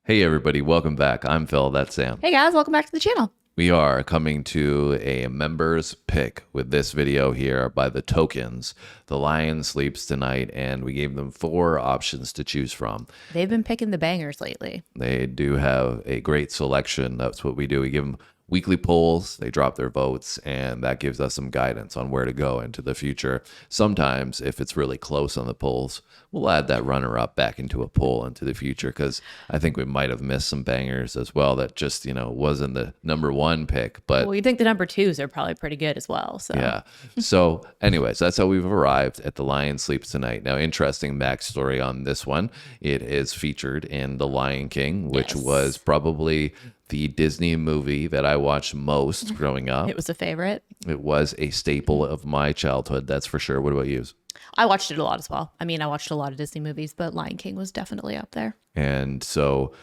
Hey everybody, welcome back. I'm Phil, that's Sam. Hey guys, welcome back to the channel. We are coming to a members pick with this video here by the Tokens. The Lion Sleeps Tonight, and we gave them 4 options to choose from. They've been picking the bangers lately. They do have a great selection. That's what we do. We give them weekly polls, they drop their votes, and that gives us some guidance on where to go into the future. Sometimes, if it's really close on the polls, we'll add that runner-up back into a poll into the future, because I think we might have missed some bangers as well that just, wasn't the number 1 pick. But well, you think the number 2s are probably pretty good as well. So yeah. So anyways, that's how we've arrived at The Lion Sleeps Tonight. Now, interesting backstory on this one. It is featured in The Lion King, which was probably the Disney movie that I watched most growing up. It was a favorite. It was a staple of my childhood, that's for sure. What about you? I watched it a lot as well. I mean, I watched a lot of Disney movies, but Lion King was definitely up there. And so,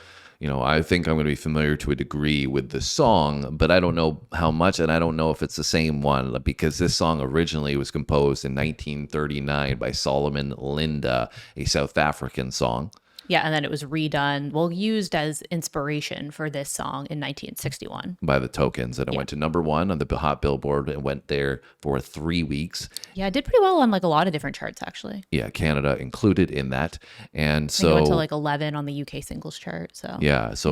I think I'm going to be familiar to a degree with the song, but I don't know how much, and I don't know if it's the same one, because this song originally was composed in 1939 by Solomon Linda, a South African song. Yeah, and then it was redone, used as inspiration for this song in 1961. By the Tokens, and it went to number 1 on the Hot Billboard and went there for 3 weeks. Yeah, it did pretty well on a lot of different charts, actually. Yeah, Canada included in that. And so it went to 11 on the UK singles chart. So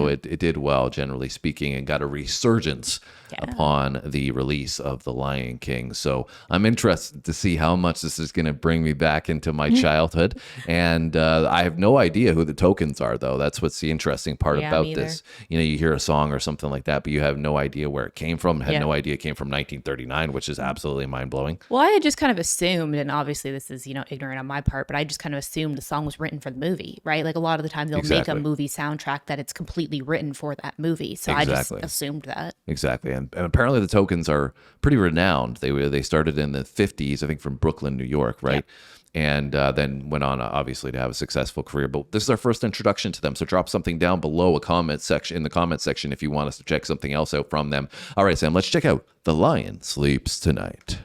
it did well, generally speaking, and got a resurgence upon the release of The Lion King. So I'm interested to see how much this is going to bring me back into my childhood. And I have no idea who the Tokens are, though. That's what's the interesting part about this. You hear a song or something like that, but you have no idea where it came from. Had no idea it came from 1939, which is absolutely mind-blowing. Well, I had just kind of assumed, and obviously this is, ignorant on my part, but I just kind of assumed the song was written for the movie, right? Like a lot of the time they'll make a movie soundtrack that it's completely written for that movie. So I just assumed that. Exactly. And apparently the Tokens are pretty renowned. They started in the 50s, I think, from Brooklyn, New York, right? And then went on, obviously, to have a successful career. But this is our first introduction to them. So drop something down below in the comment section if you want us to check something else out from them. All right, Sam, let's check out The Lion Sleeps Tonight.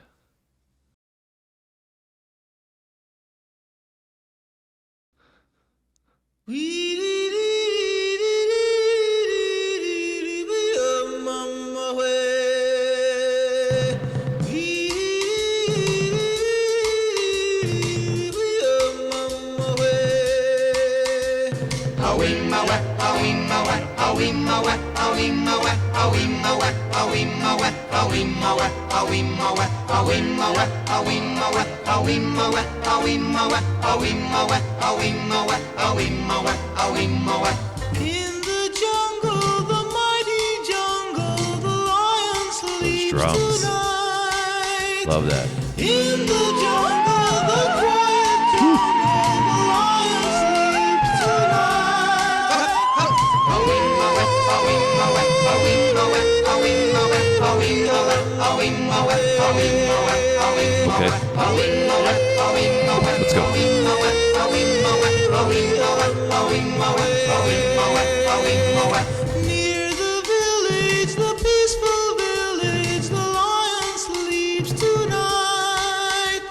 In the jungle, the mighty jungle, the lion sleeps drums. tonight. Love that. In the jungle, the quiet jungle, the lion sleeps tonight. Okay. Let's go. Near the village, the peaceful village, the lion sleeps tonight.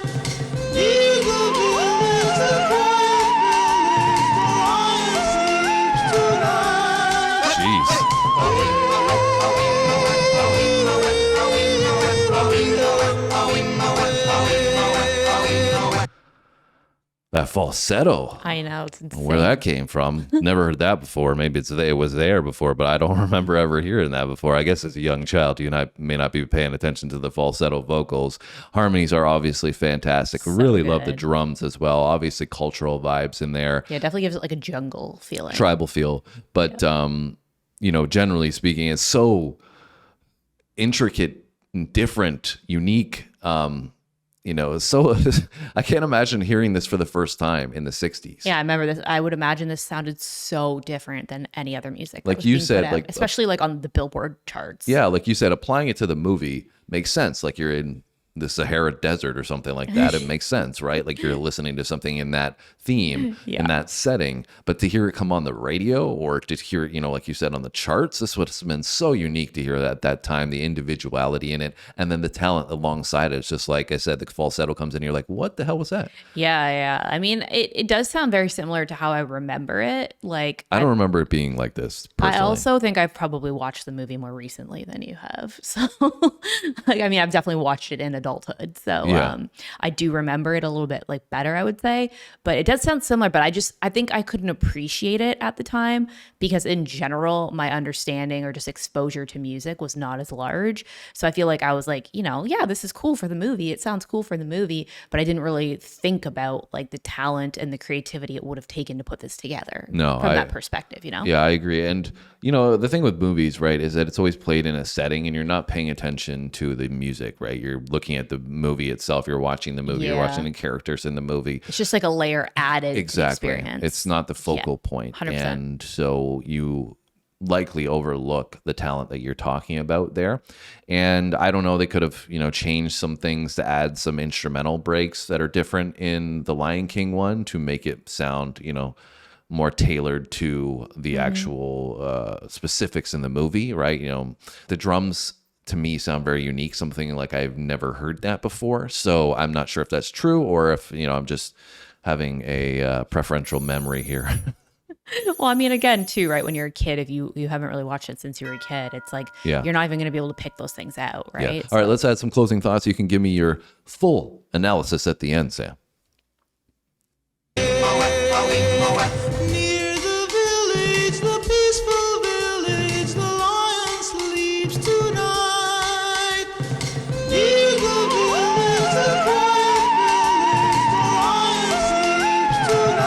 Near the village, the quiet village, the lion sleeps tonight. Jeez. That falsetto. I know, it's insane. Where that came from. Never heard that before. Maybe it was there before, but I don't remember ever hearing that before. I guess as a young child, may not be paying attention to the falsetto vocals. Harmonies are obviously fantastic. So really love the good. drums as well. Obviously cultural vibes in there. Yeah, it definitely gives it like a jungle feeling. Tribal feel. But, generally speaking, it's so intricate, different, unique. So I can't imagine hearing this for the first time in the 60s. Yeah, I remember this. I would imagine this sounded so different than any other music. Like you said, like especially like on the Billboard charts. Yeah, like you said, applying it to the movie makes sense. Like you're in the Sahara Desert or something like that, it makes sense, right? Like you're listening to something in that theme, in that setting. But to hear it come on the radio or to hear it, you know, like you said, on the charts, this would have been so unique to hear that at that time, the individuality in it, and then the talent alongside it. It's just like I said, the falsetto comes in and you're like, what the hell was that? Yeah. I mean, it does sound very similar to how I remember it. Like I don't remember it being like this personally. I also think I've probably watched the movie more recently than you have. So, like, I mean, I've definitely watched it in adulthood. So I do remember it a little bit like better, I would say. But it does sound similar, but I think I couldn't appreciate it at the time because in general, my understanding or just exposure to music was not as large. So I feel like I was like, you know, yeah, this is cool for the movie. It sounds cool for the movie, but I didn't really think about like the talent and the creativity it would have taken to put this together. No, from that perspective, you know? Yeah, I agree. And, you know, the thing with movies, right, is that it's always played in a setting and you're not paying attention to the music, right? You're looking at the movie itself. You're watching the movie. You're watching the characters in the movie. It's just like a layer added experience. It's not the focal point. 100%. And so you likely overlook the talent that you're talking about there. And I don't know, they could have, you know, changed some things to add some instrumental breaks that are different in the Lion King one to make it sound, you know, more tailored to the actual specifics in the movie, right? You know, the drums to me sound very unique, something like I've never heard that before. So I'm not sure if that's true or if, you know, I'm just having a preferential memory here. Well, I mean, again, too, right? When you're a kid, if you haven't really watched it since you were a kid, it's like you're not even going to be able to pick those things out, right? Yeah. All right, let's add some closing thoughts. You can give me your full analysis at the end, Sam. Near the village, the peaceful village, the lion sleeps tonight. Near the village, the quiet village, the lion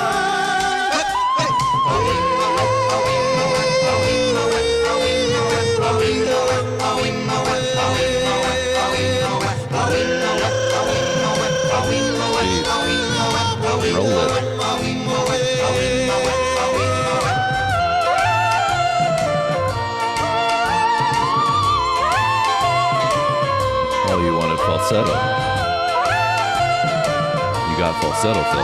Jeez. Roll it. Oh, you wanted falsetto. You got falsetto, Phil.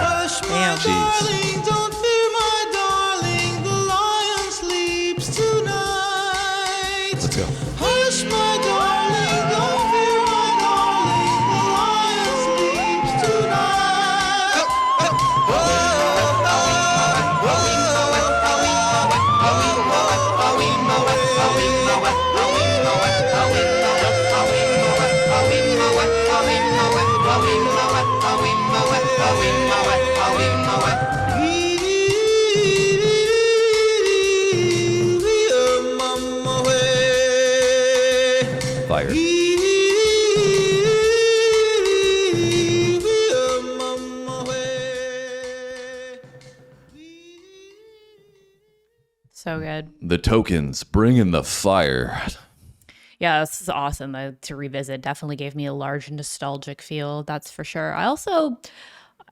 Hush, my darling, don't fear, my darling, the lion sleeps tonight. Let's go. Hush, my darling, don't fear, my darling, the lion sleeps tonight. Fire. So good. The Tokens, bringing the fire. Yeah, this is awesome to revisit. Definitely gave me a large nostalgic feel, that's for sure.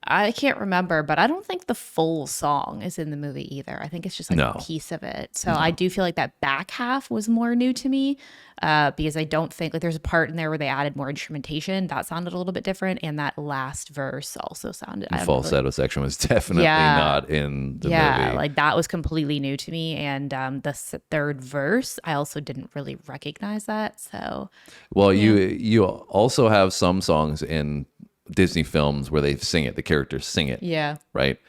I can't remember, but I don't think the full song is in the movie either. I think it's just like a piece of it. So I do feel like that back half was more new to me because I don't think like there's a part in there where they added more instrumentation. That sounded a little bit different. And that last verse also sounded. The falsetto section was definitely not in the movie. Yeah, like that was completely new to me. And the third verse, I also didn't really recognize that. So, well, you also have some songs in Disney films where they sing it, the characters sing it. Yeah. Right.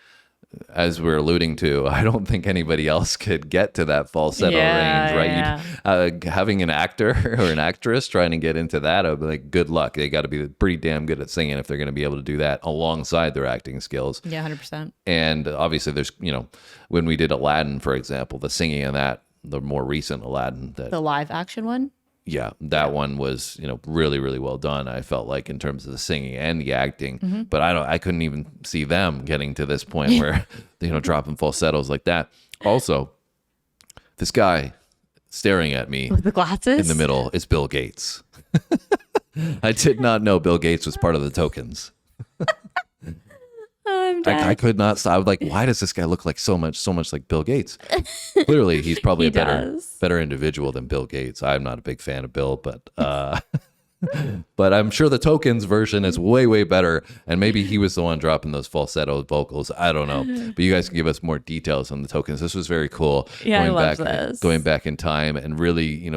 As we're alluding to, I don't think anybody else could get to that falsetto range, right? Yeah. Having an actor or an actress trying to get into that, I'd be like, good luck. They got to be pretty damn good at singing if they're going to be able to do that alongside their acting skills. Yeah, 100%. And obviously there's, you know, when we did Aladdin, for example, the singing in that, the more recent Aladdin. The live action one? Yeah, that one was, you know, really, really well done. I felt like in terms of the singing and the acting, but I couldn't even see them getting to this point where, you know, dropping falsettos like that. Also, this guy staring at me with the glasses in the middle is Bill Gates. I did not know Bill Gates was part of the Tokens. Oh, I'm dead. I could not stop. I was like, why does this guy look like so much like Bill Gates? Clearly, he's probably a better individual than Bill Gates. I'm not a big fan of Bill, but but I'm sure the Tokens version is way better. And maybe he was the one dropping those falsetto vocals. I don't know. But you guys can give us more details on the Tokens. This was very cool. Yeah, I love this. Going back in time and really,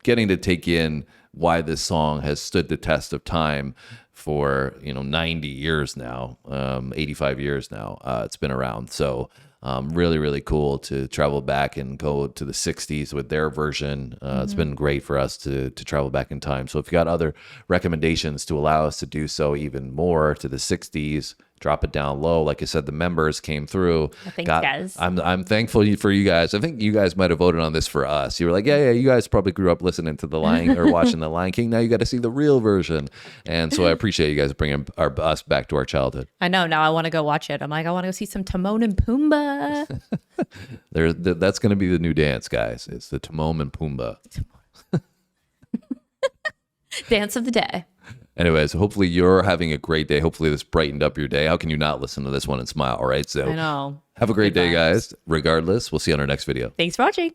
getting to take in why this song has stood the test of time for 90 years now, 85 years now. It's been around. So really cool to travel back and go to the 60s with their version. It's been great for us to travel back in time. So if you got other recommendations to allow us to do so even more to the 60s, drop it down low. Like I said, the members came through. Thanks, guys. I'm thankful for you guys. I think you guys might have voted on this for us. You were like, yeah, you guys probably grew up listening to The Lion or watching The Lion King. Now you got to see the real version. And so I appreciate you guys bringing us back to our childhood. I know. Now I want to go watch it. I'm like, I want to go see some Timon and Pumbaa. That's going to be the new dance, guys. It's the Timon and Pumbaa. Dance of the day. Anyways, hopefully you're having a great day. Hopefully this brightened up your day. How can you not listen to this one and smile? All right. So I know. have a great Good day, vibes. guys. Regardless, we'll see you on our next video. Thanks for watching.